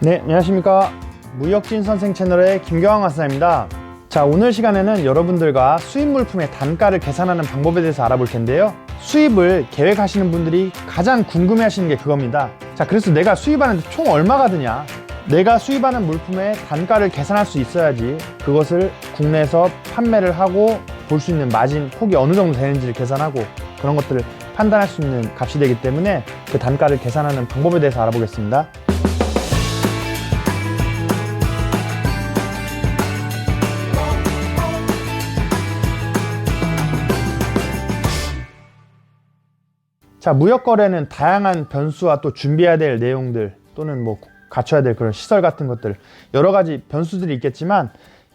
네, 안녕하십니까. 무역진 선생 채널의 김경환 강사입니다. 자, 오늘 시간에는 여러분들과 수입 물품의 단가를 계산하는 방법에 대해서 알아볼 텐데요. 수입을 계획하시는 분들이 가장 궁금해 하시는 게 그겁니다. 자, 그래서 내가 수입하는데 총 얼마가 드냐? 내가 수입하는 물품의 단가를 계산할 수 있어야지 그것을 국내에서 판매를 하고 볼 수 있는 마진 폭이 어느 정도 되는지를 계산하고 그런 것들을 판단할 수 있는 값이 되기 때문에 그 단가를 계산하는 방법에 대해서 알아보겠습니다. 자, 무역거래는 다양한 변수와 또 준비해야 될 내용들 또는 뭐 갖춰야 될 그런 시설 같은 것들 여러 가지 변수들이 있겠지만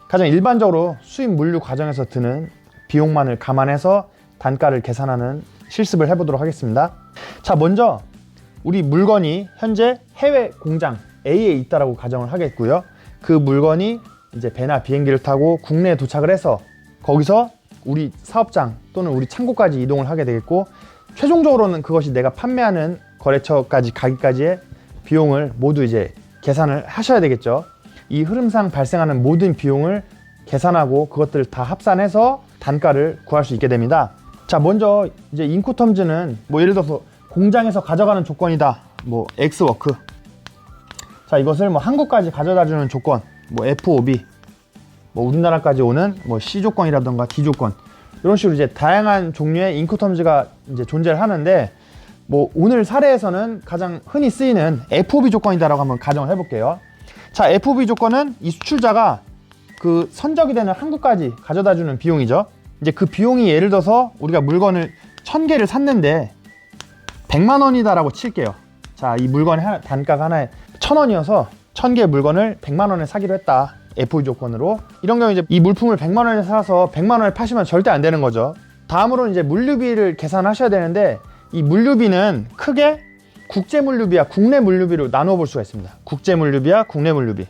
가장 일반적으로 수입 물류 과정에서 드는 비용만을 감안해서 단가를 계산하는 실습을 해보도록 하겠습니다. 자, 먼저 우리 물건이 현재 해외 공장 A에 있다라고 가정을 하겠고요. 그 물건이 이제 배나 비행기를 타고 국내에 도착을 해서 거기서 우리 사업장 또는 우리 창고까지 이동을 하게 되겠고, 최종적으로는 그것이 내가 판매하는 거래처까지 가기까지의 비용을 모두 이제 계산을 하셔야 되겠죠. 이 흐름상 발생하는 모든 비용을 계산하고 그것들을 다 합산해서 단가를 구할 수 있게 됩니다. 자, 먼저 이제 인코텀즈는 뭐 예를 들어서 공장에서 가져가는 조건이다. 뭐 X워크. 자, 이것을 뭐 한국까지 가져다 주는 조건, 뭐 FOB, 뭐 우리나라까지 오는 뭐 C 조건이라던가 D 조건, 이런 식으로 이제 다양한 종류의 인코텀즈가 이제 존재를 하는데, 뭐 오늘 사례에서는 가장 흔히 쓰이는 FOB 조건이다라고 한번 가정을 해볼게요. 자, FOB 조건은 이 수출자가 그 선적이 되는 한국까지 가져다 주는 비용이죠. 이제 그 비용이 예를 들어서 우리가 물건을 1000개를 샀는데 100만 원이다라고 칠게요. 자, 이 물건의 단가가 하나에 1000원이어서 1000개 물건을 100만 원에 사기로 했다. FOB 조건으로. 이런 경우 이제 이 물품을 100만 원에 사서 100만 원에 파시면 절대 안 되는 거죠. 다음으로는 이제 물류비를 계산하셔야 되는데, 이 물류비는 크게 국제 물류비와 국내 물류비로 나누어 볼 수가 있습니다. 국제 물류비와 국내 물류비.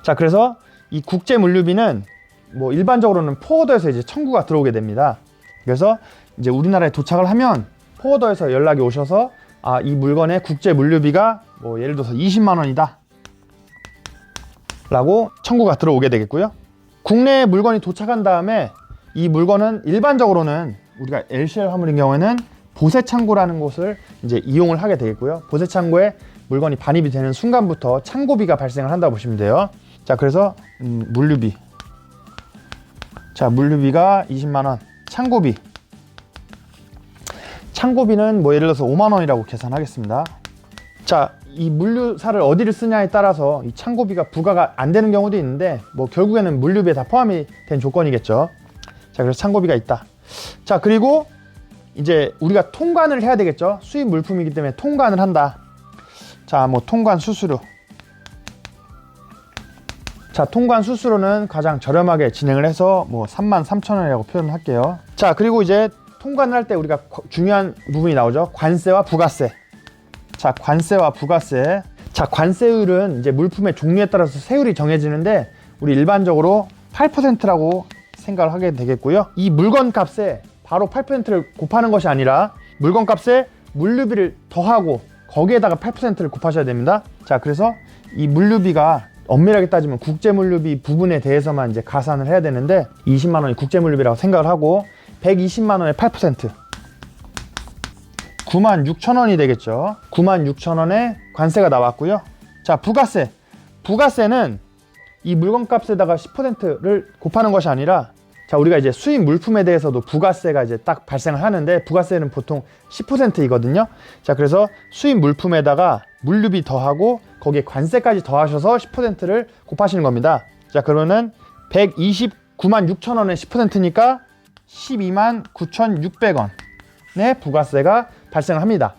자, 그래서 이 국제 물류비는 뭐 일반적으로는 포워더에서 이제 청구가 들어오게 됩니다. 그래서 이제 우리나라에 도착을 하면 포워더에서 연락이 오셔서 이 물건의 국제 물류비가 뭐 예를 들어서 20만 원이다 라고 청구가 들어오게 되겠고요. 국내에 물건이 도착한 다음에 이 물건은 일반적으로는 우리가 LCL 화물인 경우에는 보세 창고라는 곳을 이제 이용을 하게 되겠고요. 보세 창고에 물건이 반입이 되는 순간부터 창고비가 발생을 한다고 보시면 돼요. 자, 그래서 물류비. 자, 물류비가 20만 원. 창고비. 창고비는 뭐 예를 들어서 5만 원이라고 계산하겠습니다. 자, 이 물류사를 어디를 쓰냐에 따라서 이 창고비가 부과가 안 되는 경우도 있는데, 뭐 결국에는 물류비에 다 포함이 된 조건이겠죠. 자, 그래서 창고비가 있다. 자, 그리고 이제 우리가 통관을 해야 되겠죠. 수입 물품이기 때문에 통관을 한다. 자, 뭐 통관 수수료. 자, 통관 수수료는 가장 저렴하게 진행을 해서 뭐 33,000원이라고 표현을 할게요. 자, 그리고 이제 통관을 할 때 우리가 중요한 부분이 나오죠. 관세와 부가세. 자, 관세와 부가세. 자, 관세율은 이제 물품의 종류에 따라서 세율이 정해지는데, 우리 일반적으로 8%라고 생각을 하게 되겠고요. 이 물건 값에 바로 8%를 곱하는 것이 아니라 물건 값에 물류비를 더하고 거기에다가 8%를 곱하셔야 됩니다. 자, 그래서 이 물류비가 엄밀하게 따지면 국제 물류비 부분에 대해서만 이제 가산을 해야 되는데, 20만 원이 국제 물류비라고 생각을 하고 120만 원의 8%. 96,000원이 되겠죠. 96,000원에 관세가 나왔고요. 자, 부가세. 부가세는 이 물건 값에다가 10%를 곱하는 것이 아니라, 자, 우리가 이제 수입 물품에 대해서도 부가세가 이제 딱 발생을 하는데, 부가세는 보통 10%이거든요. 자, 그래서 수입 물품에다가 물류비 더하고 거기에 관세까지 더하셔서 10%를 곱하시는 겁니다. 자, 그러면은 129만 6천원의 10%니까 12만 9,600원의 부가세가 발생을 합니다.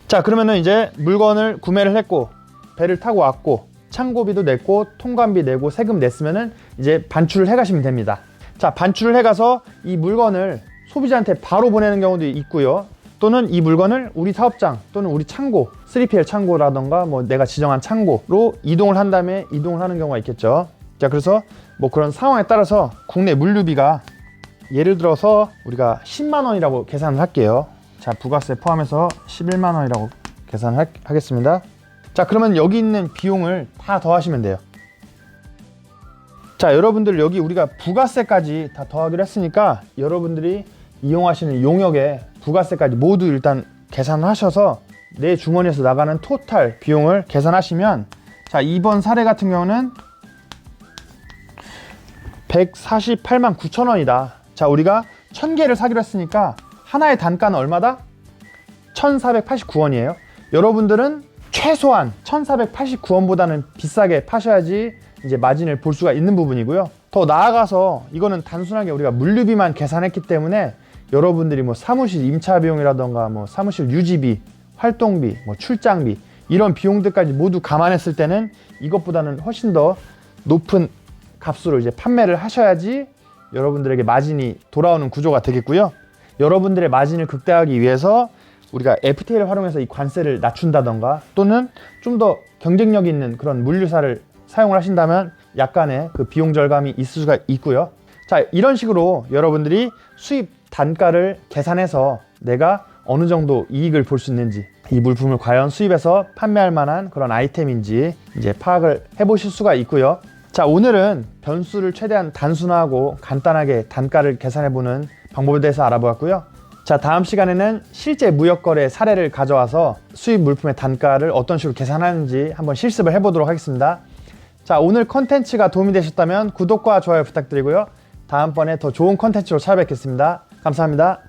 자, 그러면은 이제 물건을 구매를 했고 배를 타고 왔고 창고비도 냈고 통관비 내고 세금 냈으면은 이제 반출을 해 가시면 됩니다. 자, 반출을 해 가서 이 물건을 소비자한테 바로 보내는 경우도 있고요. 또는 이 물건을 우리 사업장 또는 우리 창고, 3PL 창고라던가 뭐 내가 지정한 창고로 이동을 한 다음에 이동을 하는 경우가 있겠죠. 자, 그래서 뭐 그런 상황에 따라서 국내 물류비가 예를 들어서 우리가 10만 원이라고 계산을 할게요. 자, 부가세 포함해서 11만 원이라고 계산을 하겠습니다. 자, 그러면 여기 있는 비용을 다 더하시면 돼요. 자, 여러분들 여기 우리가 부가세까지 다 더하기로 했으니까 여러분들이 이용하시는 용역에 부가세까지 모두 일단 계산하셔서 내 주머니에서 나가는 토탈 비용을 계산하시면, 자, 이번 사례 같은 경우는 148만 9천 원이다. 자, 우리가 1000개를 사기로 했으니까 하나의 단가는 얼마다? 1489원이에요. 여러분들은 최소한 1489원보다는 비싸게 파셔야지 이제 마진을 볼 수가 있는 부분이고요. 더 나아가서 이거는 단순하게 우리가 물류비만 계산했기 때문에 여러분들이 뭐 사무실 임차 비용이라던가 뭐 사무실 유지비, 활동비, 뭐 출장비 이런 비용들까지 모두 감안했을 때는 이것보다는 훨씬 더 높은 값으로 이제 판매를 하셔야지 여러분들에게 마진이 돌아오는 구조가 되겠고요. 여러분들의 마진을 극대화하기 위해서 우리가 FTA를 활용해서 이 관세를 낮춘다던가 또는 좀 더 경쟁력 있는 그런 물류사를 사용을 하신다면 약간의 그 비용 절감이 있을 수가 있고요. 자, 이런 식으로 여러분들이 수입 단가를 계산해서 내가 어느 정도 이익을 볼 수 있는지, 이 물품을 과연 수입해서 판매할 만한 그런 아이템인지 이제 파악을 해보실 수가 있고요. 자, 오늘은 변수를 최대한 단순화하고 간단하게 단가를 계산해보는 방법에 대해서 알아보았고요. 자, 다음 시간에는 실제 무역거래 사례를 가져와서 수입 물품의 단가를 어떤 식으로 계산하는지 한번 실습을 해보도록 하겠습니다. 자, 오늘 컨텐츠가 도움이 되셨다면 구독과 좋아요 부탁드리고요. 다음번에 더 좋은 컨텐츠로 찾아뵙겠습니다. 감사합니다.